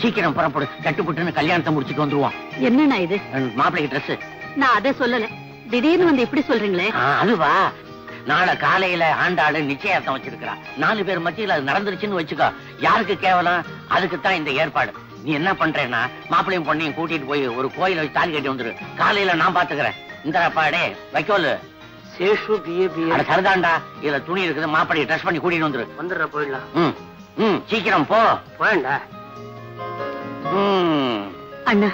சீக்கிரம் புறப்படு, தட்டுப்புட்டுன்னு கல்யாணத்தை முடிச்சுட்டு வந்துருவோம். என்னண்ணா இது? மாப்பிள்ளைக்கு ட்ரெஸ். நான் அதை சொல்லல, திடீர்னு வந்து இப்படி சொல்றீங்களே. அதுவா, நாளை காலையில ஆண்டாளு நிச்சயார்த்தம் வச்சிருக்கிறா. 4 பேர் மத்தியில அது நடந்துருச்சுன்னு வச்சுக்கோ, யாருக்கு கேவலம்? அதுக்குத்தான் இந்த ஏற்பாடு. நீ என்ன பண்றேன்னா, மாப்பிள்ளையும் பொண்ணையும் கூட்டிட்டு போய் ஒரு கோயில வச்சு தாலி கட்டி வந்துரு. காலையில நான் பாத்துக்கிறேன். இந்த பாடே வைக்கோலு சேஷு சரிதான்டா. இதுல துணி இருக்குது, மாப்பிள்ளையை ட்ரெஸ் பண்ணி கூட்டிட்டு வந்துரு. வந்துடுற போயிடலாம். சீக்கிரம் போ. போயண்டா. அண்ணா,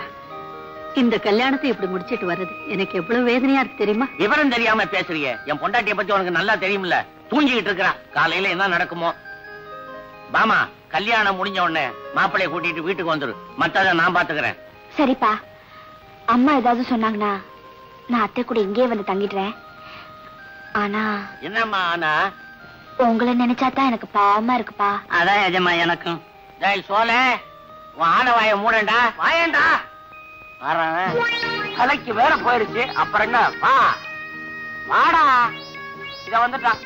இந்த கல்யாணத்தை இப்படி முடிச்சிட்டு வர்றது எனக்கு எவ்வளவு வேதனையா இருக்கு தெரியுமா? விவரம் தெரியாம பேசுறீங்க. என் பொண்டாட்டிய பத்தி உனக்கு நல்லா தெரியும்ல. தூங்கிட்டு இருக்கிறா. காலையில என்ன நடக்குமோ. பாமா, கல்யாணம் முடிஞ்ச உடனே மாப்பிள்ளைய கூட்டிட்டு வீட்டுக்கு வந்துரு. மத்தத நான் பாத்துக்கிறேன். சரிப்பா. அம்மா ஏதாவது சொன்னாங்கன்னா நான் அத்தை கூட இங்கே வந்து தங்கிடுறேன். ஆனா என்னம்மா? ஆனா உங்களை நினைச்சாதான் எனக்கு பாவமா இருக்குப்பா. அதான் எஜமா எனக்கும். டேய் சோலே, உன் ஆன வாய மூடண்டா. வாயண்டா. கலைக்கு வேற போயிருச்சு. அப்புறம் என்ன? வா வாடா. இத வந்துட்டான்.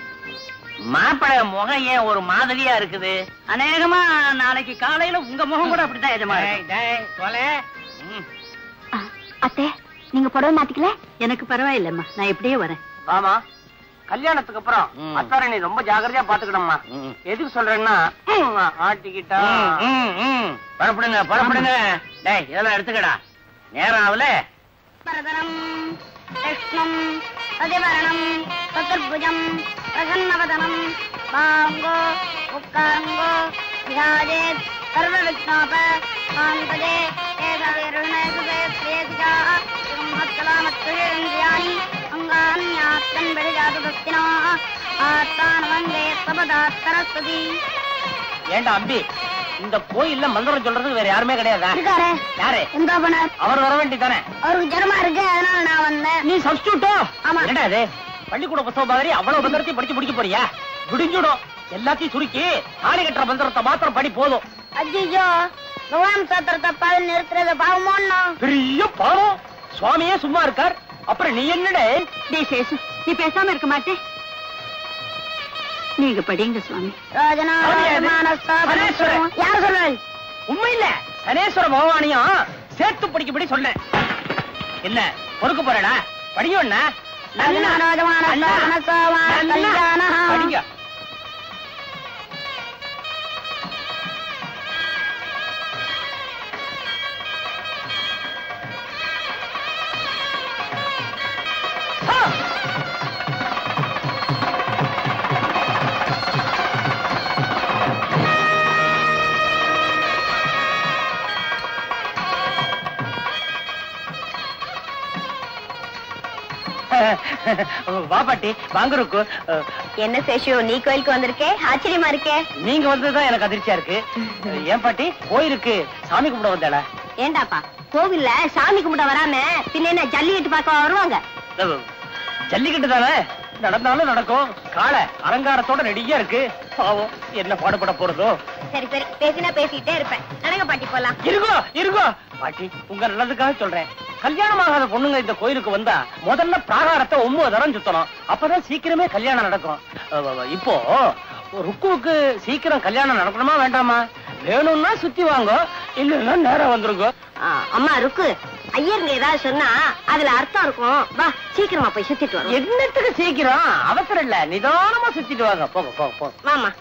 மாப்பிள முகம் ஏன் ஒரு மாதிரியா இருக்குது? அநேகமா நாளைக்கு காலையில உங்க முகம் கூட அப்படித்தான் எஜமா. அத்தை, நீங்க புடவை மாத்திக்கல? எனக்கு பரவாயில்லம்மா, நான் எப்படியே வரேன். ஆமா, கல்யாணத்துக்கு அப்புறம் அத்தார நீ ரொம்ப ஜாகிரதையா பாத்துக்கணும்மா. எதுக்கு சொல்றேன்னா, ஆட்டிக்கிட்டா பரப்படுங்க பரப்படுங்க. டேய் இதெல்லாம் எடுத்துக்கடா. நேரம் ஆகல. பரதனம் கிருஷ்ணம் அதிவரணம் சதுர்புஜம் பிரசன்னவதனம் பாங்கோ உட்காங்கோ விராஜேத் சர்வ விக்னோப சாந்ததே ஏகவீருணேசுதே ஸ்ரேதிகா மத்கலாமத்குரேந்திரியாணி அங்கான்யாத்தன் பெரிஜாது பக்தினோ ஆத்தான் வந்தே சபதாத்தரஸ்துதி. ஏண்டா அம்பி, இந்த கோயில்ல மந்திரம் சொல்றதுக்கு வேற யாருமே கிடையாதா? யாரு? அவர் வர வேண்டிதானே? அவருக்கு ஜரமா இருக்கு, அதனால நான் வந்தேன். நீ சப்ஸ்டியூட்டோ? ஆமா. என்னடா இது பள்ளிக்கூட புத்தகம் மாதிரி அவ்வளவு மந்திரத்தையும் படிச்சு முடிக்க போறியா? விடிஞ்சுடும். எல்லாத்தையும் சுருக்கி ஆணி கட்டுற மந்திரத்தை மாத்திரம் படி போதும். அஜிஜோ, பகவான் சாத்திரத்தை பால் நிறுத்துறது பாவமோன்னா? பெரிய பாவம். சுவாமியே சும்மா இருக்கார், அப்புறம் நீ என்னடே? டேய் சேசு, நீ பேசாம இருக்க மாட்டே? நீங்க படிங்க சுவாமி. யாரு சொல்றாங்க? உண்மை இல்ல, சனேஸ்வர பகவானையும் சேர்த்து படிக்கப்படி சொன்னேன். என்ன பொறுக்க போறடா? படியும் படிங்க. வா பாட்டி, வாங்குருக்கு. என்ன சேஷு, நீ கோயிலுக்கு வந்திருக்கே, ஆச்சரியமா இருக்கே. நீங்க வந்ததுதான் எனக்கு அதிர்ச்சியா இருக்கு. ஏன் பாட்டி, கோயிலுக்கு சாமி கும்பிட வந்தாள? ஏண்டாப்பா, கோவில்ல சாமி கும்பிட வராம பின்ன என்ன ஜல்லிக்கட்டு பார்க்க வருவாங்க? ஜல்லிக்கட்டு தானே, நடந்தாலும் நடக்கும். காளை அலங்காரத்தோட ரெடியா இருக்கு. பாவம், என்ன பாடுபட போறதோ. சரி சரி, பேசினா பேசிட்டே இருப்பேன். நடங்க பாட்டி, போலாம். இருக்கோ இருக்கோ பாட்டி, உங்க நல்லதுக்காக சொல்றேன். கல்யாணம் ஆகாத பொண்ணுங்க இந்த கோயிலுக்கு வந்தா முதல்ல பிராகாரத்தை 9 தரம் சுத்தணும். அப்பதான் சீக்கிரமே கல்யாணம் நடக்கும். இப்போ ருக்குவுக்கு சீக்கிரம் கல்யாணம் நடக்கணுமா வேண்டாமா? வேணும்னா சுத்தி வாங்க, இல்லன்னா நேரம் வந்துருங்க. அம்மா ருக்கு, ஐயருங்க ஏதாவது சொன்னா அதுல அர்த்தம் இருக்கும். வா, சீக்கிரமா போய் சுத்திட்டு வரோம். என்னத்துக்கு சீக்கிரம்? அவசரம் இல்ல, நிதானமா சுத்திட்டு வாங்க. போங்க போங்க போங்க. வாமா.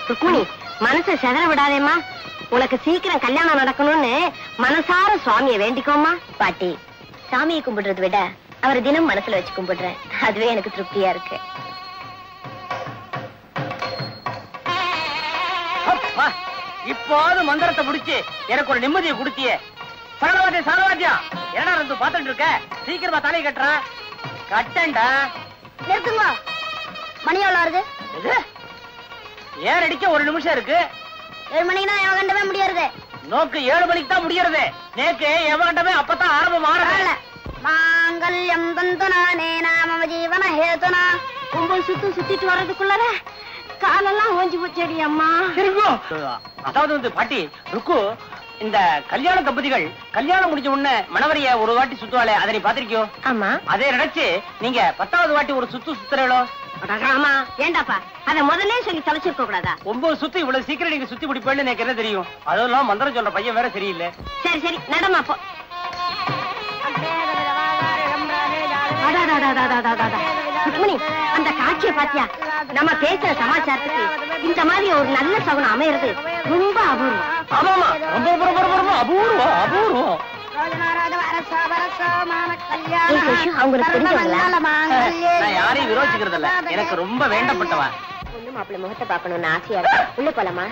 ருக்மிணி, மனசை செதற விடாதேம்மா. உனக்கு சீக்கிரம் கல்யாணம் நடக்கணும்னு மனசார சுவாமியை வேண்டிக்கோமா. பாட்டி, சாமியை கும்பிடுறத விட அவரை தினம் மனசுல வச்சு கும்பிடுறேன். அதுவே எனக்கு திருப்தியா இருக்கு. இப்போது மந்திரத்தை முடிச்சு எனக்கு ஒரு நிம்மதியை கொடுத்தியே. சரவாத்தியம் சரவாத்தியம், என்ன இருந்து பாத்துட்டு இருக்க? சீக்கிரமா தலையை கட்டுற. கட்டண்டா. நிறுத்துங்க. மணி எவ்வளவு வருது? ஏன் அடிக்க 1 நிமிஷம் இருக்கு. 7 மணிக்குனா எவகண்டவே முடியாது. நோக்கு 7 மணிக்கு தான் முடியறது. நேக்கு எவகண்டவே அப்பதான் ஆரம்பம் ஆரம்பம். மாங்கல்யம் தந்துனானே நாம ஜீவன ஹேதுனா. 9 சுத்து சுத்திட்டு வர்றதுக்குள்ளர காலெல்லாம் ஓஞ்சி போச்சடி அம்மா. அதாவது பாட்டி ருக்கு, இந்த கல்யாண தம்பதிகள் கல்யாணம் முடிஞ்ச உடனே மணவரைய ஒரு வாட்டி சுத்துவாளே, அதை நீ பாத்திருக்கியோ? ஆமா. அதே நினைச்சு நீங்க 10வது வாட்டி ஒரு சுத்துறீங்களோ? ஆமா. ஏண்டாப்பா அத முதல்ல சொல்லி தொலைச்சிருக்க கூடாதா? 9 சுத்து இவ்வளவு சீக்கிரம் நீங்க சுத்தி முடிப்பேன்னு எனக்கு என்ன தெரியும்? அதெல்லாம் மந்திரம் சொல்ற பையன் வேற சரியில்லை. சரி சரி நடமா போ. அந்த காட்சியை பாத்தியா? நம்ம பேசுற சமாச்சாரத்துக்கு இந்த மாதிரி ஒரு நல்ல சகுனம் அமையிறது ரொம்ப அபூர்வம். ஆமாமா, ரொம்ப அபூர்வம் அபூர்வம். அவங்களுக்கு தெரிஞ்சவங்களா? நான் யாரையும் விரோதிக்கிறது இல்ல, எனக்கு ரொம்ப வேண்டப்பட்டவா. பொண்ணு மாப்பிள்ளை முகத்தை பாக்கணும்னு ஆசையா இருக்கு. உள்ள போலாமா?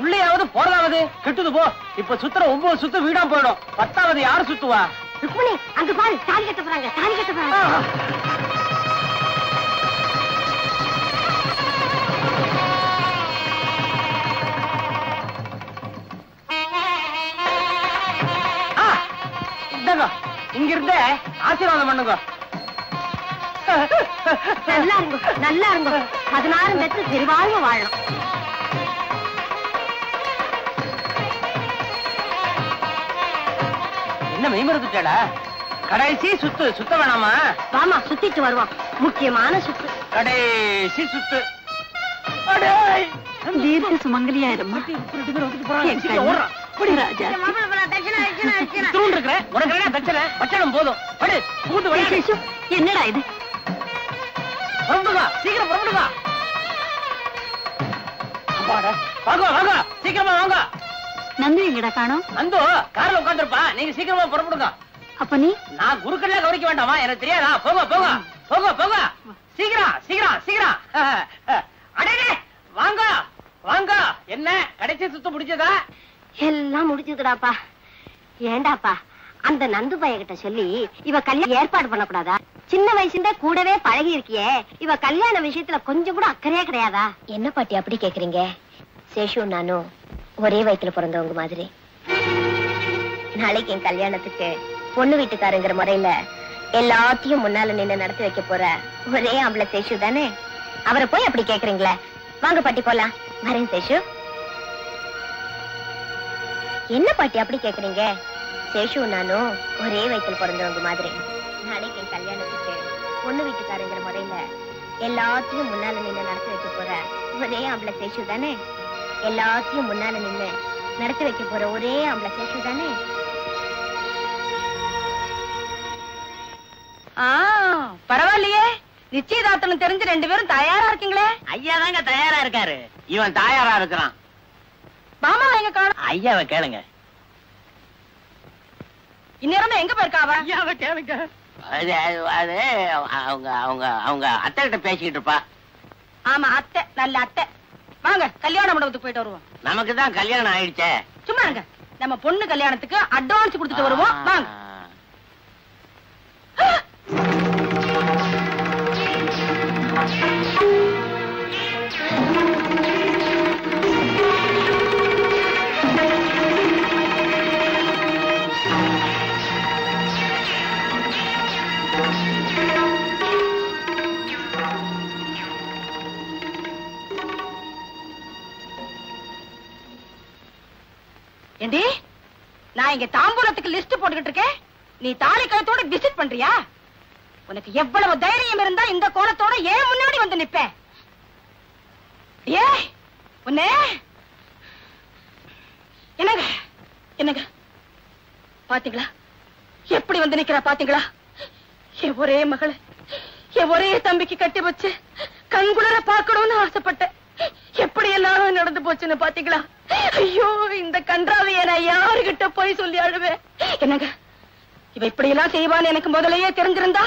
உள்ளேயாவது போறதாவது கெட்டுது போ. இப்ப சுத்துற 9 சுத்து வீடா போயிடும். 10வது யாரு சுத்துவா? ருக்மிணி அங்க பாரு, தாலி கட்ட போறாங்க, தாலி கட்ட போறாங்க. இங்க இருந்த ஆசீர்வாதம் பண்ணுங்க. நல்லா இருங்க, நல்லா இருங்க. 16 பெற்று பெருவாழ்வு வாழணும். என்ன மெய்மறந்துட்டா? கடைசி சுத்து சுத்த வேணாமா? வாமா சுத்திட்டு வருவோம். முக்கியமான சுத்து, கடைசி சுத்து. தீர்க்க சுமங்கலியாயிரம்மா. என்னடா இது? சீக்கிரம் சீக்கிரமா வாங்க. நந்து எங்கடா காணோம்? நந்து கார்ல உட்காந்துருப்பா, நீங்க சீக்கிரமா புறப்படுங்க. அப்ப நீ? நான் குருக்கள்ல கவனிக்க வேண்டாமா? எனக்கு தெரியாதா? போங்க போங்க போங்க போங்க, சீக்கிரம் சீக்கிரம் சீக்கிரம். அடே வாங்க வாங்க. என்ன கடைசி சுத்த முடிச்சதா? எல்லாம் முடிஞ்சதுடாப்பா. ஏண்டாப்பா அந்த நந்து பையகிட்ட சொல்லி இவ கல்யாணம் ஏற்பாடு பண்ணக்கூடாதா? சின்ன வயசுல கூடவே பழகி இருக்கியே, இவ கல்யாண விஷயத்துல கொஞ்சம் கூட அக்கறையே கிடையாதா? என்ன பாட்டி அப்படி கேக்குறீங்க? சேஷு நானும் ஒரே வயித்துல பிறந்தவங்க மாதிரி. நாளைக்கு என் கல்யாணத்துக்கு பொண்ணு வீட்டுக்காரங்கிற முறையில எல்லாத்தையும் முன்னால நின்று நடத்தி வைக்க போற ஒரே ஆம்பளை சேஷு தானே. அவரை போய் அப்படி கேக்குறீங்களே. வாங்க பாட்டி போலாம். வரேன் சேஷு. என்ன பாட்டி அப்படி கேக்குறீங்க? சேஷு நானும் ஒரே வயித்துல பிறந்தவங்க மாதிரி. நாளைக்கு என் கல்யாணத்துக்கு பொண்ணு வீட்டுக்காரங்கிற முறையில எல்லாத்தையும் முன்னால நின்று நடத்தி வைக்க போற ஒரே ஆம்பளை சேஷு தானே. எல்லாத்தையும் முன்னால நின்று நடத்தி வைக்க போற ஒரே ஆம்பளை சேஷு தானே. பரவாயில்லையே, நிச்சயதார்த்தம் தெரிஞ்சு 2 பேரும் தயாரா இருக்கீங்களே. ஐயா தாங்க தயாரா இருக்காரு. இவன் தயாரா இருக்கிறான். மாமா எங்க காணோம்? ஐயாவை கேளுங்க. இந்நேரம் எங்க போயிருக்காவ? ஐயாவை கேளுங்க. அது அது அவங்க அவங்க அவங்க அத்தை கிட்ட பேசிக்கிட்டு இருப்பா. ஆமா அத்தை, நல்ல அத்தை. வாங்க கல்யாண மண்டபத்துக்கு போயிட்டு வருவோம். நமக்கு தான் கல்யாணம் ஆயிடுச்சே. சும்மா இருங்க, நம்ம பொண்ணு கல்யாணத்துக்கு அட்வான்ஸ் கொடுத்துட்டு வருவோம். வாங்க. ஏண்டி, நான் இங்க தாம்பூலத்துக்கு லிஸ்ட் போட்டுக்கிட்டு இருக்கேன், நீ தாலி கழுத்தோட விசிட் பண்றியா? உனக்கு எவ்வளவு தைரியம் இருந்தா இந்த கோலத்தோட ஏன் முன்னாடி வந்து நிப்ப? ஏ உன்ன என்னங்க என்னங்க பாத்தீங்களா எப்படி வந்து நிக்கிறா? பாத்தீங்களா? என் ஒரே மகளை என் ஒரே தம்பிக்கு கட்டி வச்சு கண்குளர பாக்கணும்னு ஆசைப்பட்டேன். எப்படி எல்லாம் நடந்து போச்சுன்னு பாத்தீங்களா? ஐயோ, இந்த கன்றாவைய நான் யாருகிட்ட போய் சொல்லி அழுவேன்? என்னங்க, இவ இப்படி எல்லாம் செய்வான்னு எனக்கு முதலையே தெரிஞ்சிருந்தா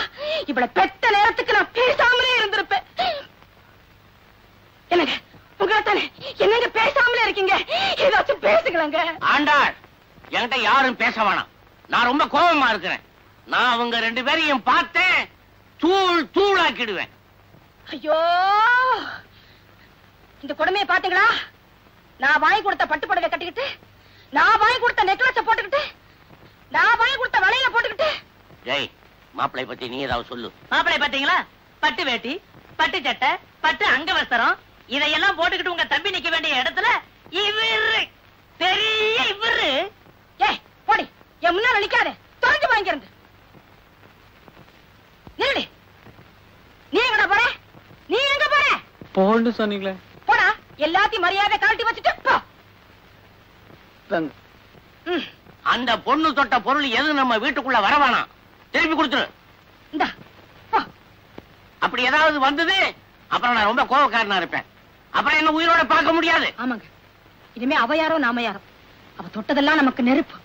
இவளை பெத்த நேரத்துக்கு நான் பேசாமலே இருந்திருப்பேன். என்னங்க உங்களாத்தானே என்னங்க பேசாமலே இருக்கீங்க? ஏதாச்சும் பேசுங்களேங்க. ஆண்டாள், என்கிட்ட யாரும் பேச வேணாம். நான் ரொம்ப கோபமா இருக்கிறேன். நான் அவங்க 2 பேரையும் பார்த்தேன், தூள் தூளாக்கிடுவேன். ஐயோ, இந்த கொடுமையை பாத்தீங்களா? நான் வாங்கி கொடுத்த பட்டு புடவை கட்டிக்கிட்டு, நான் வாங்கி கொடுத்த நெக்லஸ் போட்டுக்கிட்டு, நான் வாங்கி கொடுத்த வளையல போட்டுக்கிட்டு ஜெய், மாப்பிள்ளை பத்தி நீ ஏதாவது சொல்லு. மாப்பிள்ளை பாத்தீங்களா? பட்டு வேட்டி, பட்டு சட்டை, பட்டு அங்கவஸ்திரம் இதையெல்லாம் போட்டுக்கிட்டு உங்க தம்பி நிக்க வேண்டிய இடத்துல இவரு பெரிய இவரு. ஏய் போடி, என் முன்னால நிக்காதே, தொலைஞ்சு வாங்கிருந்து. நில்லு. நீ எங்கடா போற? நீ எங்க போற? போன்னு சொன்னீங்களே. போடா, எல்லாத்தையும் மரியாதை கழட்டி வச்சுட்டு போ. அந்த பொண்ணு தொட்ட பொருள் எது நம்ம வீட்டுக்குள்ள வரவானா, திருப்பி கொடுத்துரு. இந்தா போ. அப்படி ஏதாவது வந்தது அப்புறம் நான் ரொம்ப கோபக்காரனா இருப்பேன். அப்புறம் என்ன உயிரோட பார்க்க முடியாது. ஆமாங்க, இனிமே அவ யாரோ நாம யாரோ. அவ தொட்டதெல்லாம் நமக்கு நெருப்பு,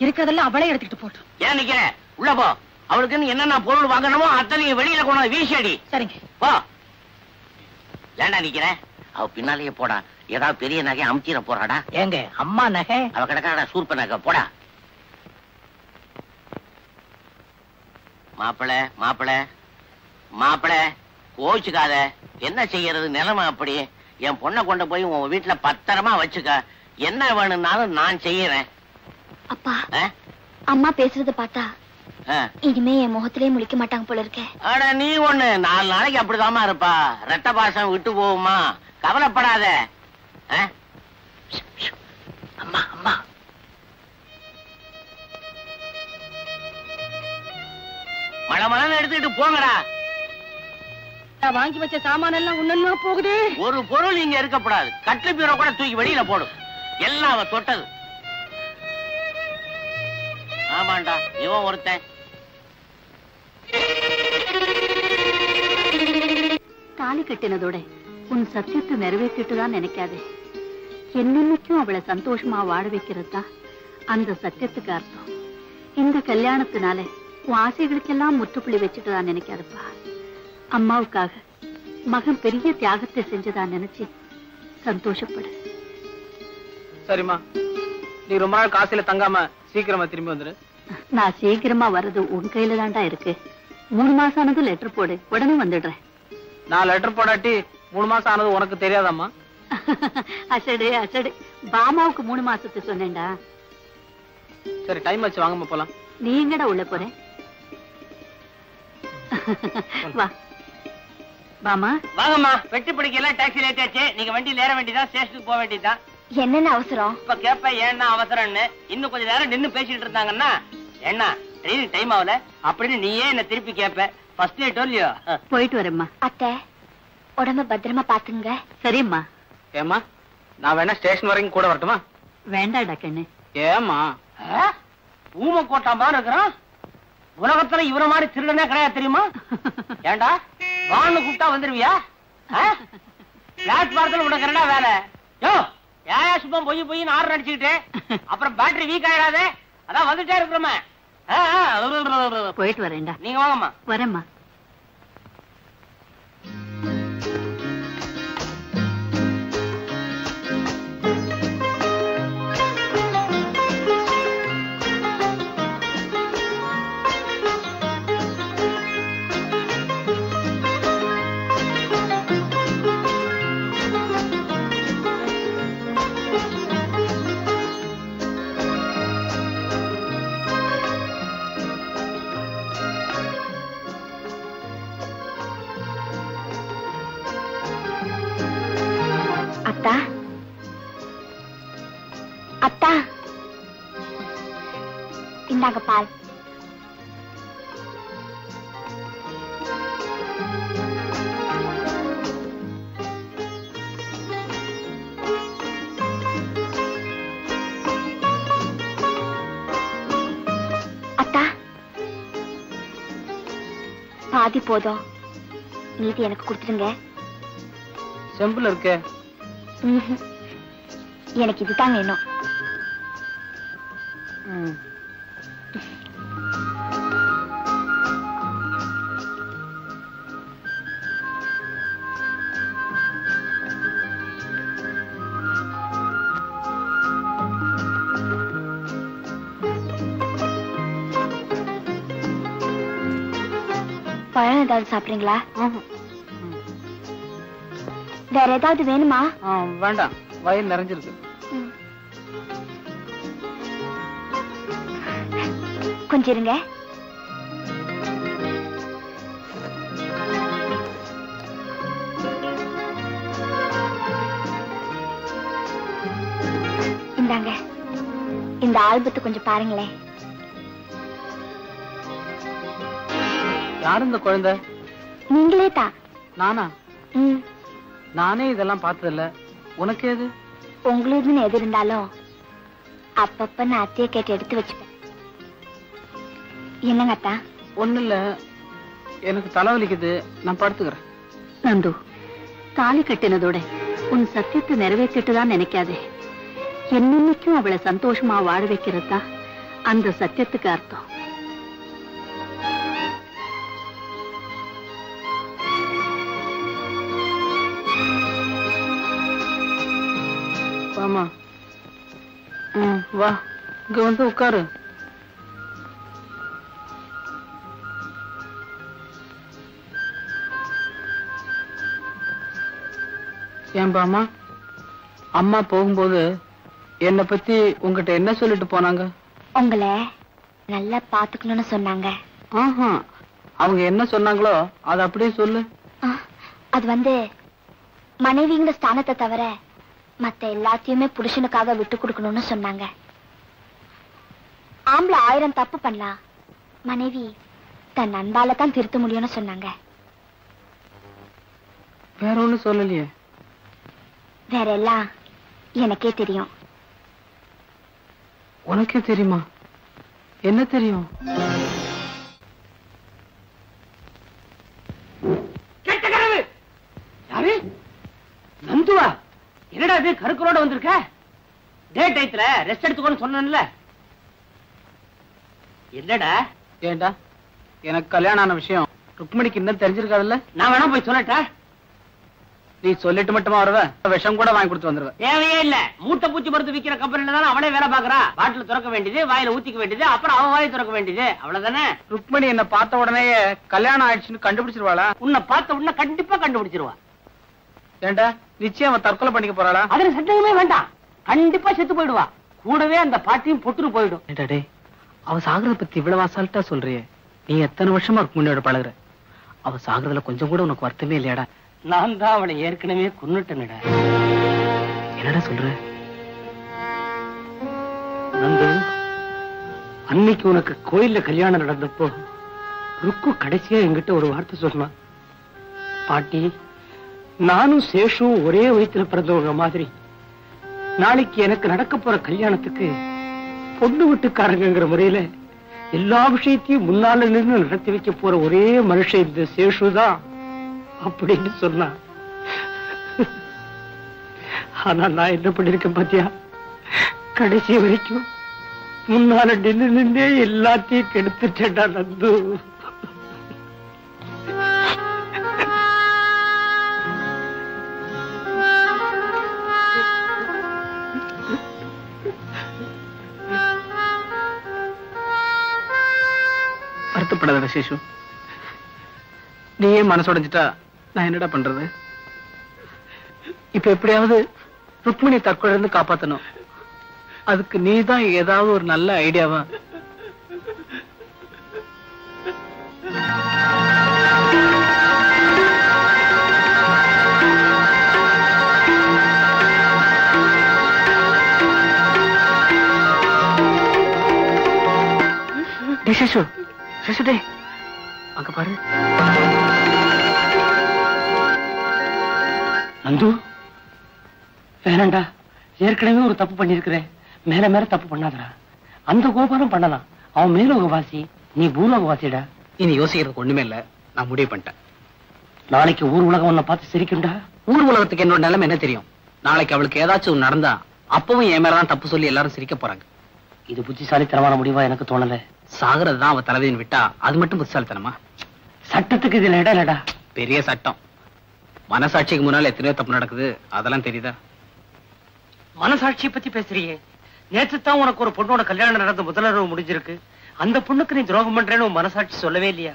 இருக்கிறதெல்லாம் அவளே எடுத்துக்கிட்டு போட்டோம். ஏன் நிக்கிற? உள்ள போ. அவளுக்கு என்னென்ன பொருள் வாங்கணுமோ அத்தனையும் வெளியில கொண்டு வீசடி. சரிங்க. போ. ஏண்டா நிக்கிற? அவ பின்னாலேயே போடா. ஏதாவது பெரிய நகை அமுத்திர போறாடா. ஏங்க அம்மா நகை? அவ கிடக்காடா சூர்ப நகை. போடா. மாப்பிள மாப்பிள மாப்பிள, கோச்சுக்காத. என்ன செய்யறது, நிலைமை அப்படி. என் பொண்ணை கொண்டு போய் உன் வீட்டுல பத்திரமா வச்சுக்க. என்ன வேணும்னாலும் நான் செய்யறேன். அப்பா, அம்மா பேசுறத பார்த்தா இனிமே என் முகத்திலே முழிக்க மாட்டாங்க போல இருக்க. அட நீ ஒண்ணு 4 நாளைக்கு அப்படிதாமா இருப்பா. ரத்த பாசம் விட்டு போகுமா, கவலைப்படாத. அம்மா அம்மா. மழை எடுத்துக்கிட்டு போங்கடா. நான் வாங்கி வச்ச சாமான எல்லாம் ஒண்ணு போகுது. ஒரு பொருள் இங்க இருக்கப்படாது. கட்டு பீரோ கூட தூக்கி வெளியில போடும். எல்லாம் அவ தொட்டது. ஆமாண்டா, இவன் ஒருத்தன். தாலி கட்டினதோட உன் சத்தியத்தை நிறைவேற்றிட்டுதான் நினைக்காதே. என்னென்னைக்கும் அவளை சந்தோஷமா வாழ வைக்கிறது தான் அந்த சத்தியத்துக்கு அர்த்தம். இந்த கல்யாணத்தினால உன் ஆசைகளுக்கெல்லாம் முற்றுப்புள்ளி வச்சுட்டுதான் நினைக்காதப்பா. அம்மாவுக்காக மகன் பெரிய தியாகத்தை செஞ்சதான் நினைச்சு சந்தோஷப்படு. சரிம்மா, நீ ரொம்ப நாள் காசில தங்காம சீக்கிரமா திரும்பி வந்துரு. நான் சீக்கிரமா வர்றது உன் கையில தான்டா இருக்கு. 3 மாசம் ஆனது லெட்டர் போடு, உடனே வந்துடுறேன். நான் லெட்டர் போடாட்டி 3 மாசம் ஆனது உனக்கு தெரியாதாம்மா? அசடு அசடு, பாமாவுக்கு 3 மாசத்துக்கு சொன்னேன்டா. சரி, டைம் வச்சு வாங்கம்மா போலாம். நீ எங்கடா உள்ள போற? வா பாமா. வாங்கம்மா. வெட்டி பிடிக்கலாம். டாக்ஸி லேட் ஆச்சு. நீங்க வண்டியில ஏற வேண்டியதான், ஸ்டேஷனுக்கு போக வேண்டியதுதான். என்னென்ன அவசரம்? இப்ப கேப்ப ஏன்னா அவசரம்னு. இன்னும் கொஞ்ச நேரம் நின்னு பேசிட்டு இருந்தாங்கன்னா என்ன ட்ரெயின் டைம் ஆகல அப்படின்னு நீயே என்ன திருப்பி கேப்ப. ஃபர்ஸ்ட் நைட் இல்லையோ? போயிட்டு வரேம்மா. அத்தை, உடம்ப பத்திரமா பாத்துங்க. சரிம்மா. ஏமா, நான் வேணா ஸ்டேஷன் வரைக்கும் கூட வரட்டுமா? வேண்டாடா கண்ணு. ஏமா, ஊம கோட்டா மாதிரி இருக்கிறான். உலகத்துல இவர மாதிரி திருடனே கிடையாது தெரியுமா? ஏண்டா வான்னு கூப்பிட்டா வந்துருவியா? பிளாட்பாரத்தில் உனக்கு என்ன வேலை? யோ, ஏயா சும்மா பொய் பொய்ன்னு ஆறு அடிச்சுக்கிட்டு அப்புறம் பேட்டரி வீக் ஆயிடாதே. அதான் வந்துட்டே இருக்கிறோமே. போயிட்டு வரேன்டா. நீங்க வாங்கம்மா. வரேம்மா. அத்தா, அத்தா, இந்தாங்க பால். அத்தா, பாதி போதும், மீதி எனக்கு கொடுத்துருங்க. செம்புல இருக்கு. எனக்கு இதுதான் வேணும். பழம் ஏதாவது சாப்பிடுறீங்களா? வேற ஏதாவது வேணுமா? வேண்டாம், வயிறு நிறைஞ்சிருக்கு. கொஞ்சம் இருங்க. இந்தாங்க, இந்த ஆல்பத்தை கொஞ்சம் பாருங்களேன். யாரு இந்த குழந்தை? நீங்களே தான். நானா? நானே இதெல்லாம் பார்த்ததில்ல. உனக்கு எது? உங்களுக்குன்னு எது இருந்தாலும் அப்பப்ப நான் அத்தையை கேட்டு எடுத்து வச்சுப்பேன். என்னங்க அத்தா? ஒண்ணு இல்ல, எனக்கு தலைவலிக்குது, நான் படுத்துக்கிறேன். நந்து, தாலி கட்டினதோட உன் சத்தியத்தை நிறைவேற்றிட்டு தான் நினைக்காதே. என்னைக்கும் அவளை சந்தோஷமா வாழ வைக்கிறது தான் அந்த சத்தியத்துக்கு அர்த்தம். வாமா, வா, இங்க வந்து உட்காரு. ஏன் பாமா, அம்மா போகும்போது என்னை பத்தி உங்ககிட்ட என்ன சொல்லிட்டு போனாங்க? உங்களை நல்லா பாத்துக்கணும்னு சொன்னாங்க. ஆஹா, அவங்க என்ன சொன்னாங்களோ அது அப்படியே சொல்லு. அது வந்து மனைவிங்கிற ஸ்தானத்தை தவிர மத்த எல்லாத்தையுமே புருஷனுக்காக விட்டு கொடுக்கணும்னு சொன்னாங்க. ஆம்பளை 1000 தப்பு பண்ணலாம், மனைவி தன் அன்பால தான் திருத்த முடியும்னு சொன்னாங்க. வேற ஒண்ணு சொல்லலையே? வேற எல்லாம் எனக்கே தெரியும். உனக்கே தெரியுமா? என்ன தெரியும்? கெட்ட கனவு. யாரு? நந்துவா? என்னடா இது கருக்கரோட வந்திருக்க? டே டைத்துல ரெஸ்ட் எடுத்துக்கோன்னு சொன்னேன்ல. என்னடா? ஏண்டா, எனக்கு கல்யாணம் ஆன விஷயம் ருக்மணிக்கு இன்னும் தெரிஞ்சிருக்காதுல்ல? நான் வேணா போய் சொல்லட்டா? நீ சொல்லிட்டு மட்டுமா வருவ? விஷம் கூட வாங்கி கொடுத்து வந்துருவ. தேவையே இல்ல. மூட்டை பூச்சி மருந்து விக்கிற கம்பெனில தானே அவனே வேலை பாக்குறா. பாட்டில் திறக்க வேண்டியது, வாயில ஊத்திக்க வேண்டியது, அப்புறம் அவன் வாயை திறக்க வேண்டியது, அவ்வளவுதானே. ருக்மணி என்ன பார்த்த உடனே கல்யாணம் ஆயிடுச்சுன்னு கண்டுபிடிச்சிருவாளா? உன்னை பார்த்த உடனே கண்டிப்பா கண்டுபிடிச்சிருவா. ஏண்டா, நிச்சயம் அவன் தற்கொலை பண்ணிக்க போறாளா? அதுல சந்தேகமே வேண்டாம். கண்டிப்பா செத்து போயிடுவா. கூடவே அந்த பாட்டியும் பொட்டுரு போயிடும். டே, அவ சாகுறத பத்தி இவ்வளவு அசால்ட்டா சொல்றியே. நீ எத்தனை வருஷமா ருக்மணியோட பழகுற. அவ சாகுறதுல கொஞ்சம் கூட உனக்கு வருத்தமே இல்லையாடா? நான் தான் அவளை ஏற்கனவே கொன்னுட்டேன்டா. என்னடா சொல்ற? நந்து, அன்னைக்கு உனக்கு கோயில்ல கல்யாணம் நடந்தப்போ ருக்கு கடைசியா என்கிட்ட ஒரு வார்த்தை சொன்னான். பாட்டி, நானும் சேஷும் ஒரே வயிற்றுல பிறந்தவங்க மாதிரி நாளைக்கு எனக்கு நடக்க போற கல்யாணத்துக்கு பொண்ணு வீட்டுக்காரங்கிற முறையில எல்லா விஷயத்தையும் முன்னால நின்று நடத்தி வைக்க போற ஒரே மனுஷன் இந்த சேஷுதான் அப்படின்னு சொன்னா. ஆனா நான் என்ன பண்ணிருக்கேன் பாத்தியா? கடைசி வரைக்கும் முன்னால நின்னே எல்லாத்தையும் கெடுத்துட்டேன்டா நந்து. வருத்தப்படாத சேஷு. நீயே மனசுடைஞ்சிட்டா நான் என்னடா பண்றது? இப்ப எப்படியாவது ருக்மிணி தற்கொலை இருந்து காப்பாத்தணும். அதுக்கு நீதான் ஏதாவது ஒரு நல்ல ஐடியாவா? சேஷு, சேஷு டே, அங்க பாரு. நந்து, வேணாண்டா. ஏற்கனவே ஒரு தப்பு பண்ணிருக்கிறேன். மேல மேல தப்பு பண்ணாதடா. அந்த கோபாலம் பண்ணலாம். அவன் மேலோகவாசி, நீ பூலோகவாசிடா. இனி யோசிக்கிறதுக்கு ஒண்ணுமே இல்ல. நான் முடிவு பண்ணிட்டேன். நாளைக்கு ஊர் உலகம் உன்னை பார்த்து சிரிக்கும்டா. ஊர் உலகத்துக்கு என்னோட நிலைமை என்ன தெரியும்? நாளைக்கு அவளுக்கு ஏதாச்சும் நடந்தா அப்பவும் என் மேலதான் தப்பு சொல்லி எல்லாரும் சிரிக்க போறாங்க. இது புத்திசாலித்தனமான முடிவா எனக்கு தோணல. சாகுறதுதான் அவ தலைவின்னு விட்டா அது மட்டும் புத்திசாலித்தனமா? சட்டத்துக்கு இதுல இடம் இல்லடா. பெரிய சட்டம். மனசாட்சிக்கு முன்னால எத்தனையோ தப்பு நடக்குது, அதெல்லாம் தெரியுதா? மனசாட்சியை பத்தி பேசுறியே. நேற்று தான் உனக்கு ஒரு பொண்ணோட கல்யாணம் நடந்த முதலரவு முடிஞ்சிருக்கு. அந்த பொண்ணுக்கு நீ துரோகம் பண்றேன்னு உன் மனசாட்சி சொல்லவே இல்லையா?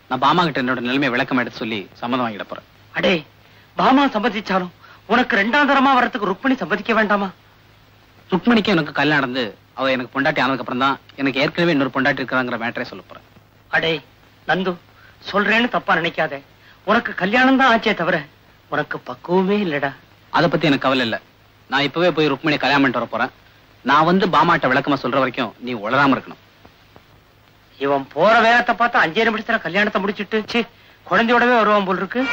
நான் பாமா கிட்ட என்னோட நிலைமையை விளக்கம் எடுத்து சொல்லி சம்மதம் வாங்கிட போறேன். அடே, பாமா சம்மதிச்சாலும் உனக்கு 2ஆம் தரமா வரத்துக்கு ருக்மணி சம்மதிக்க வேண்டாமா? ருக்மணிக்கு எனக்கு கல்யாணம் நடந்து அவ எனக்கு பொண்டாட்டி ஆனதுக்கு அப்புறம் தான் எனக்கு ஏற்கனவே இன்னொரு பொண்டாட்டி இருக்கிறாங்கிற மேட்டரே சொல்ல போறேன். அடே நந்து, சொல்றேன்னு தப்பா நினைக்காத. உனக்கு கல்யாணம் தான் ஆச்சே தவிர உனக்கு பக்குவமே இல்லடா. அதை பத்தி எனக்கு கவலை இல்ல. நான் இப்பவே போய் ருக்மணி கல்யாணம் பண்ணிட்டு வர போறேன். நான் வந்து பாமாட்ட விளக்கமா சொல்ற வரைக்கும் நீ உளராம இருக்கணும். இவன் போற வேகத்தை பார்த்தா 5 நிமிஷத்துல கல்யாணத்தை முடிச்சிட்டு குழந்தையோடவே வருவான் போல் இருக்கு.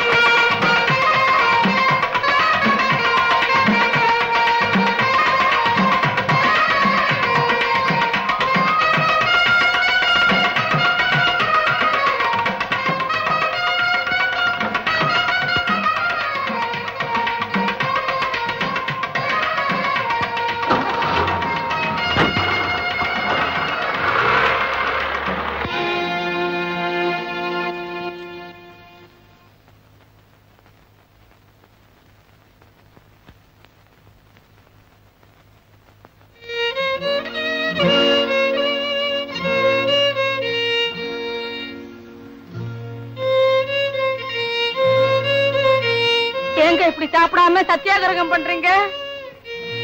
இப்படி சாப்பிடாம சத்தியாகிரகம் பண்றீங்க?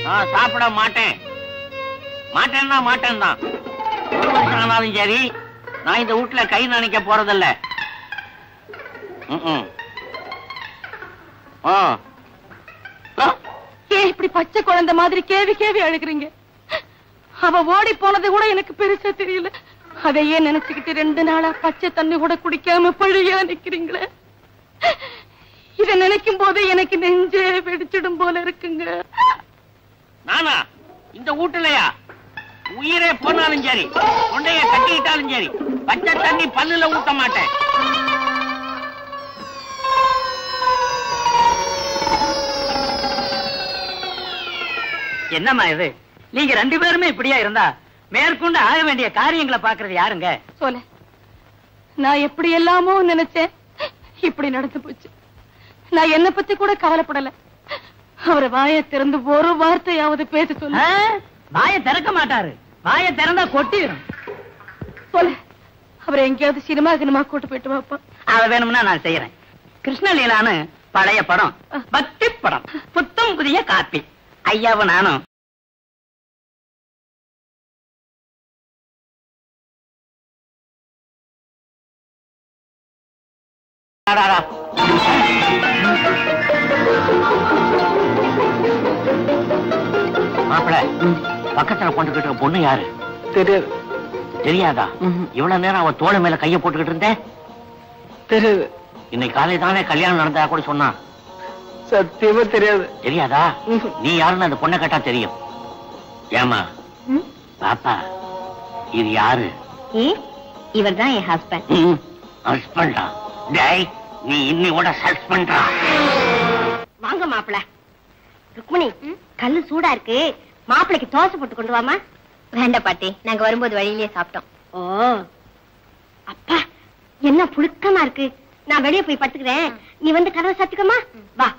நான் சாப்பிட மாட்டேன். மாட்டேன்னா மாட்டேன் தான். ஒரு வருஷம் ஆனாலும் சரி, நான் இந்த வீட்டுல கை நினைக்க போறதில்ல. ஏன் இப்படி பச்சை குழந்தை மாதிரி கேவி கேவி அழுகிறீங்க? அவ ஓடி போனது கூட எனக்கு பெருசா தெரியல. அதையே நினைச்சுக்கிட்டு 2 நாளா பச்சை தண்ணி கூட குடிக்காம பழியா நிக்கிறீங்களே. இத நினைக்கும் போது எனக்கு நெஞ்சே வெடிச்சிடும் போல இருக்குங்க. நானா இந்த வீட்டுலயா? உயிரே போனாலும் சரி, கொண்டைய கட்டிட்டாலும் சரி, பச்சை தண்ணி பல்லுல ஊத்த மாட்டேன். என்னம்மா இது? நீங்க 2 பேருமே இப்படியா இருந்தா மேற்கொண்டு ஆக வேண்டிய காரியங்களை பாக்குறது யாருங்க? சொல்ல, நான் எப்படி எல்லாமோ நினைச்சேன், இப்படி நடந்து போச்சு. நான் என்ன பத்தி கூட கவலைப்படல. அவரை வாயை திறந்து ஒரு வார்த்தையாவது பேச சொல்ல. வாயை திறக்க மாட்டாரு. வாயை திறந்தா கொட்டிடும். சொல்ல, அவரை எங்கேயாவது சினிமா கூட்டு போயிட்டு வாப்பா. அத வேணும்னா நான் செய்யறேன். கிருஷ்ணலீலான்னு பழைய படம், பக்தி படம், புத்தம் புதிய காப்பி. ஐயாவும் நானும் மாப்பிள, பக்கத்துல கொண்டுகிட்டு பொண்ணு யாரு? தெரியாது. தெரியாதா? இவ்வளவு நேரம் அவ தோளை மேல கைய போட்டுக்கிட்டு இருந்தேன். தெரியாது. இன்னைக்கு காலை தானே கல்யாணம் நடந்தா கூட சொன்னான். சத்தியமா தெரியாது. தெரியாதா? நீ யாருன்னு அந்த பொண்ணை கேட்டா தெரியும். ஏமா பாப்பா, இது யாரு? இவர் தான் என் ஹஸ்பண்ட். ஹஸ்பண்டா? டேய், நீ இன்னையோட சஸ்பெண்டா? வாங்க மாப்பிள. ருக்மிணி, கல்லு சூடா இருக்கு, மாப்பிளைக்கு தோசை போட்டு கொண்டு வாமா. வேண்டாம் பாட்டி, நாங்க வரும்போது வழியிலேயே சாப்பிட்டோம். ஓ அப்பா, என்ன புழுக்கமா இருக்கு. நான் வெளியே போய் படுத்துக்கிறேன், நீ வந்து கதவை சாத்திக்கமா. வா.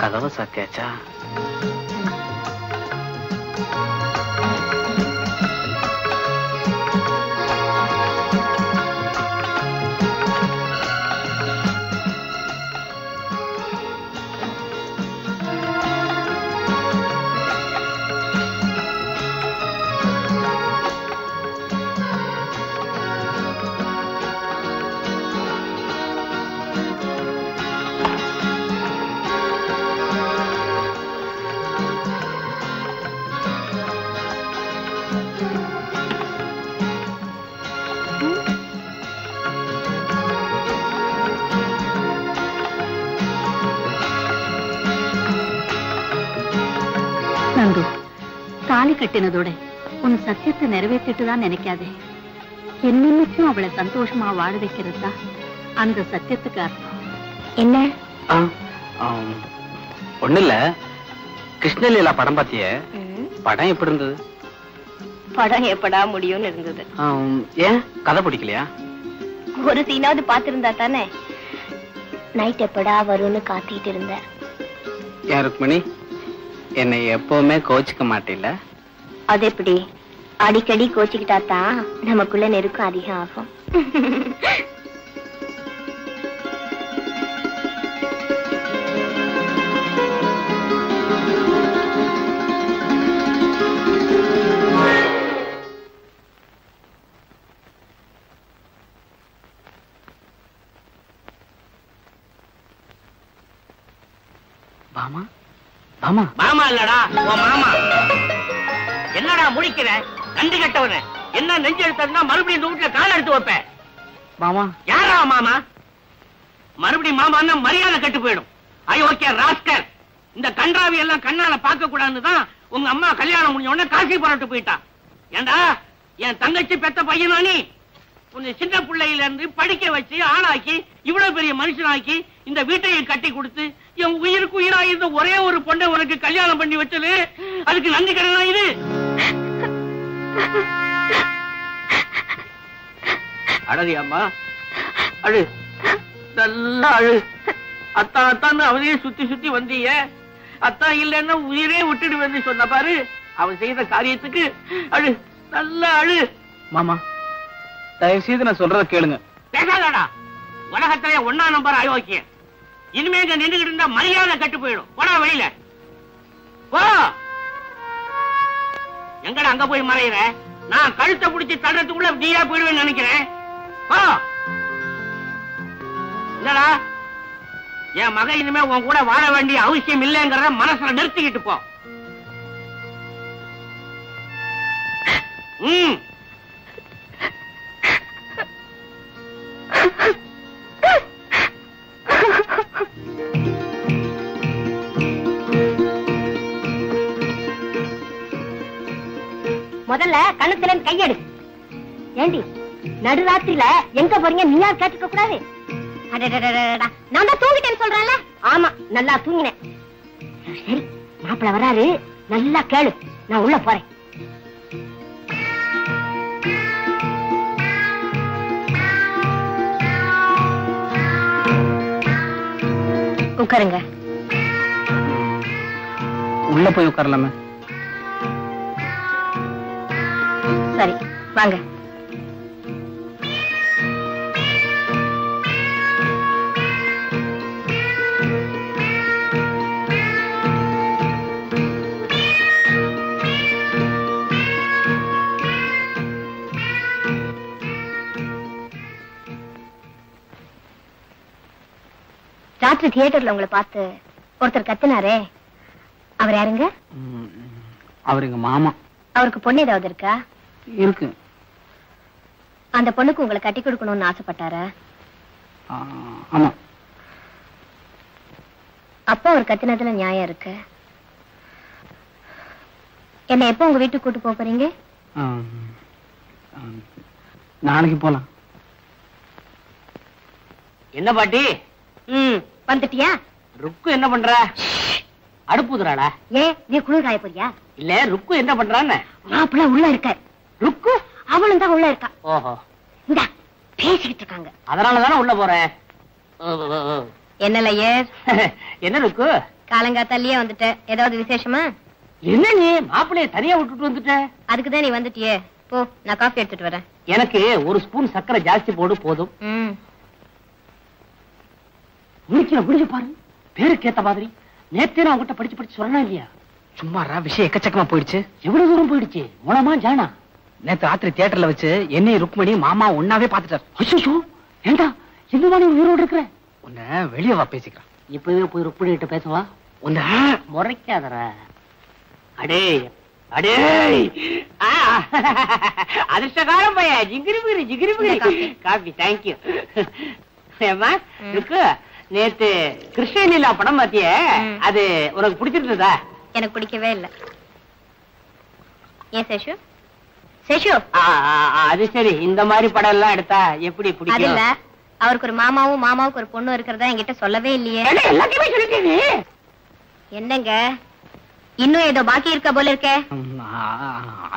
கதவை சாத்தியாச்சா? நந்து, தாலி கட்டினதோட உன் சத்தியத்தை நிறைவேற்றிட்டுதான் நினைக்காதே. என்னைக்கும் அவளை சந்தோஷமா வாழ வைக்கிறது தான் அந்த சத்தியத்துக்கு அர்த்தம். என்ன? ஒண்ணு இல்ல, கிருஷ்ணலீலா படம் பாத்திய? படம் எப்படி இருந்தது? படம் எப்படா முடியும்னு இருந்தது. ஏன் கதை பிடிக்கலையா? ஒரு சீனாவது பாத்திருந்தா தானே. நைட் எப்படா வரும்னு காத்திட்டு இருந்தேன். ஏன் ருக்மிணி, என்னை எப்பவுமே கோச்சிக்க மாட்டேல? அது எப்படி? அடிக்கடி கோச்சிக்கிட்டா தான் நமக்குள்ள நெருக்கம் அதிகம் ஆகும். மாமா மாமா மாமா இல்லடா உன் மாமா. என்னடா முடிக்கிற நன்றி கட்டவன? என்ன நெஞ்சு எடுத்தா மறுபடியும் இந்த வீட்டுல கால எடுத்து வைப்பேன். மாமா யாரா மாமா? மறுபடியும் மாமான்னா மரியாதை கட்டு போயிடும். அயோக்கிய ராஸ்கர். இந்த கன்றாவி எல்லாம் கண்ணால பார்க்க கூடாதுதான் உங்க அம்மா கல்யாணம் முடிஞ்ச உடனே காசி புறட்டு போயிட்டா. ஏண்டா என் தங்கச்சி பெத்த பையனா நீ? உன்னை சின்ன பிள்ளையில இருந்து படிக்க வச்சு ஆளாக்கி இவ்வளவு பெரிய மனுஷனாக்கி இந்த வீட்டையை கட்டி கொடுத்து என் உயிருக்கு உயிரா இருந்த ஒரே ஒரு பொண்ணை உனக்கு கல்யாணம் பண்ணி வச்சது அதுக்கு நன்றி கடனா இது? அழகு அம்மா அழு, நல்லா அழு. அத்தா அத்தான்னு அவனையே சுத்தி சுத்தி வந்தீங்க. அத்தா இல்லன்னா உயிரே விட்டுடுவேன்னு சொன்ன பாரு. அவன் செய்த காரியத்துக்கு அழு, நல்லா அழு. மாமா தயவு செய்து நான் சொல்றத கேளுங்க. பேசாதடா. உலகத்திலே 1ஆம் நம்பர் அயோக்கியம். இனிமே இங்க நின்றுகிட்டு இருந்தா மரியாதை கட்டு போயிடும். போடா வெளியில போ. எங்கடா அங்க போய் மறையிற? நான் கழுத்தை பிடிச்சி தடுறதுக்குள்ள நீயா போயிடுவேன்னு நினைக்கிறேன். போ. என்னடா என் மகன் இனிமே உன் கூட வாழ வேண்டிய அவசியம் இல்லைங்கிறத மனசுல நிறுத்திக்கிட்டு போ. முதல்ல கணத்துல கையெடு. ஏண்டி நடுராத்திரில எங்க போறீங்க நீயா கேட்டுக்க கூடாது? நான் தான் தூங்கிட்டேன்னு சொல்றேன்ல. ஆமா நல்லா தூங்கினேன். சரி மாப்பிள்ள வராரு, நல்லா கேளு. நான் உள்ள போறேன். உட்காருங்க. உள்ள போய் உட்காரலாமே. சரி வாங்க. ராத்திரி தியேட்டர்ல உங்களை பார்த்து ஒருத்தர் கத்துனாரே, அவர் யாருங்க? அவர் எங்க மாமா. அவருக்கு பொண்ணு ஏதாவது இருக்கா? இருக்கு. அந்த பொண்ணுக்கு உங்களை கட்டி கொடுக்கணும்னு ஆசைப்பட்டாரா? ஆமா. அப்பா அவர் கத்தினதுல நியாயம் இருக்கு. என்ன எப்போ உங்க வீட்டுக்கு கூட்டு போறீங்க? நாளைக்கு போலாம். என்ன பாட்டி? வந்துட்டியா? ருக்கு என்ன பண்ற? அடுப்புதுறாளா? ஏன் நீ குளிர் காய போறியா? இல்ல ருக்கு என்ன பண்றான்னு. மாப்பிள்ள உள்ள இருக்க. ருக்கு அவளும் தான் உள்ள இருக்கா. ஓஹோ. இந்த பேசிக்கிட்டு இருக்காங்க. அதனாலதானே உள்ள போறேன். என்னல ஏர் என்ன ருக்கு காலங்காத்தாலேயே வந்துட்ட? ஏதாவது விசேஷமா? என்ன நீ மாப்பிள்ளைய தனியா விட்டுட்டு வந்துட்ட? அதுக்குதான் நீ வந்துட்டியே. போ, நான் காஃபி எடுத்துட்டு வரேன். எனக்கு ஒரு ஸ்பூன் சர்க்கரை ஜாஸ்தி போடு போதும். முடிச்சு பாரு, பேருக்கு ஏத்த மாதிரி. நேத்தே நான் உங்ககிட்ட படிச்சு சொல்லணும் இல்லையா? சும்மாரா, விஷயம் எக்கச்சக்கமா போயிடுச்சு. எவ்வளவு தூரம் போயிடுச்சு? மூலமா ஜானா நேத்து ராத்திரி தியேட்டர்ல வச்சு என்னையும் ருக்மணி மாமா ஒன்னாவே பாத்துட்டாரு. அச்சோ ஏண்டா என்னமா நீ உயிரோடு இருக்கிற? உன்ன வெளியே வா பேசிக்கிறான். இப்பவே போய் ருக்மணி கிட்ட பேசவா? உன்ன முறைக்காதரா. அடே அடே அதிர்ஷ்டகாரம் பையா. ஜிகிரி காபி. தேங்க்யூ. ஏமா இருக்கு, நேத்து கிருஷ்ணலீலா படம் பாத்தியே, அது உனக்கு பிடிச்சிருந்ததா? எனக்கு பிடிக்கவே இல்லை. ஏன் சேஷு? சேஷு அது சரி, இந்த மாதிரி படம் எல்லாம் எடுத்தா எப்படி அது பிடிக்கும்? இல்ல, அவருக்கு ஒரு மாமாவுக்கு ஒரு பொண்ணு இருக்கிறதா என்கிட்ட சொல்லவே இல்லையே. எல்லாத்தையுமே சொல்லிட்டீங்க. என்னங்க இன்னும் ஏதோ பாக்கி இருக்க போல இருக்கே?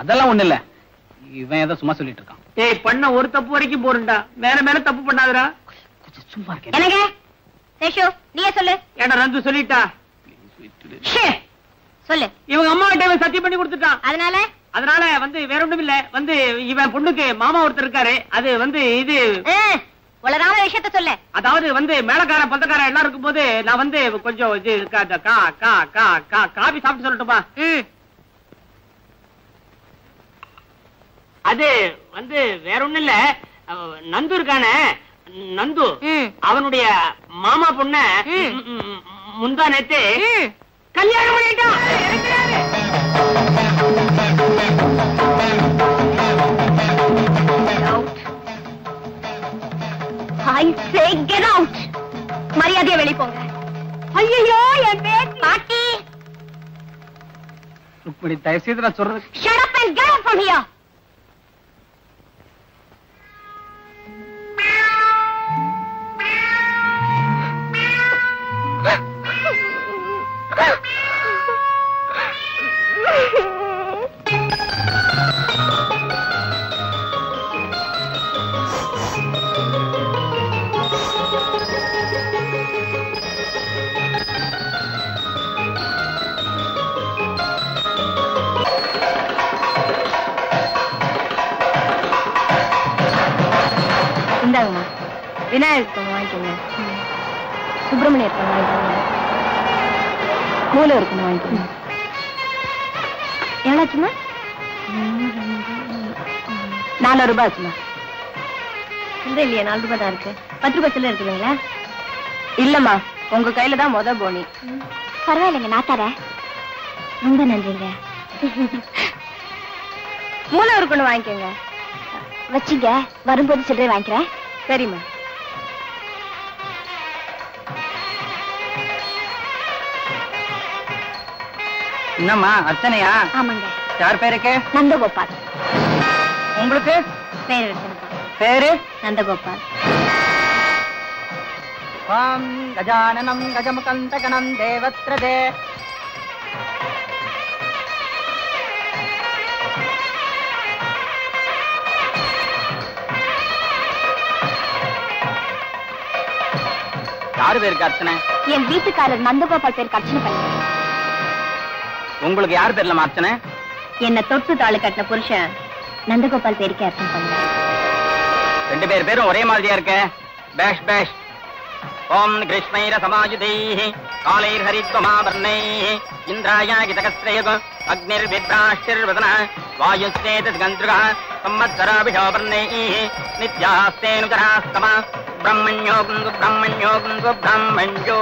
அதெல்லாம் ஒண்ணு இல்ல, இவன் ஏதோ சும்மா சொல்லிட்டு இருக்கான். ஏய், பண்ண ஒரு தப்பு வரைக்கும் போறா, மேல தப்பு பண்ணாதடா. சும்மா இருக்க. என்னங்க சேஷு, நீயே சொல்லு. ஏடா ரந்து சொல்லிட்டா? சொல்லு. இவங்க அம்மா கிட்ட சத்தியம் பண்ணி கொடுத்துட்டான். அதனால வேற ஒண்ணும் இல்ல, இவன் பொண்ணுக்கு மாமா ஒருத்தர் இருக்காரு. அது இது உலகான விஷயத்த சொல்லு. அதாவது மேலக்கார பந்தக்கார எல்லாம் இருக்கும் போது நான் கொஞ்சம் இது காபி சாப்பிட்டு சொல்லட்டுமா? அது வேற ஒண்ணும் இல்ல, நந்து இருக்கானே, நந்து அவனுடைய மாமா பொண்ண முந்தா நேத்து கல்யாணம் பண்ணிட்டான். I say get out. மரியாதையா வெளிய போங்க. ஐயோ என் பேத்தி பாட்டி. ருக்மணி தயவு செய்து நான் சொல்றது. Shut up and get out from here. இந்தாங்கம்மா, விநாயகர் பொண்ணு வாங்கிக்கோங்க, சுப்பிரமணியர் பொண்ணு வாங்கிக்கோங்க, மூலவர் பொண்ணு வாங்கிக்கோங்க. எவ்வளோச்சுமா? 4 ரூபாய் ஆச்சுமா. இல்லை இல்லையா, 4 ரூபாய் தான் இருக்கு. 10 ரூபாய் சில்லறை இருக்குதுங்களா? இல்லம்மா, உங்க கையில தான் முத போனி. பரவாயில்லைங்க, நான் தரேன். ரொம்ப நன்றிங்க. மூலவர் பொண்ணு வாங்கிக்கோங்க. வச்சுங்க, வரும்போது சில்லறை வாங்கிக்கிறேன். சரிம்மா. என்னம்மா அர்ச்சனையா? ஆமாங்க. யார் பேருக்கு? நந்தகோபால். உங்களுக்கு பேர் வச்சிருக்கா. பேரு? நந்தகோபால். கஜானனம் கஜமுகந்தகனம் தேவத்ரதே. யாரு பேருக்கு அர்ச்சனை? என் வீட்டுக்காரர் நந்தகோபால் பேருக்கு அர்ச்சனை பண்ண. உங்களுக்கு யார் பேர்ல அர்ச்சனை? என்ன தொட்டு தாளு கட்டின புருஷன் நந்தகோபால் பேருக்கு அர்ச்சனை பண்ண. 2 பேரும் ஒரே மாதிரியா இருக்க. பேஷ் பேஷ். ஓம் கிருஷ்ணைர சமாயுதைஹி காலைர் ஹரித்வமாவர்ணைஹி இந்திராயாகி தகஸ்ரயக அக்னிர் வித்ராஷ்டிர்வதன வாயுஸ்தேத கந்திருகா சம்மத்சராபிஷோவர்ணைஹி நித்யாஸ்தேனுதராஸ்தம பிரம்மண்யோகம் பிரம்மண்யோகம் பிரம்மண்யோ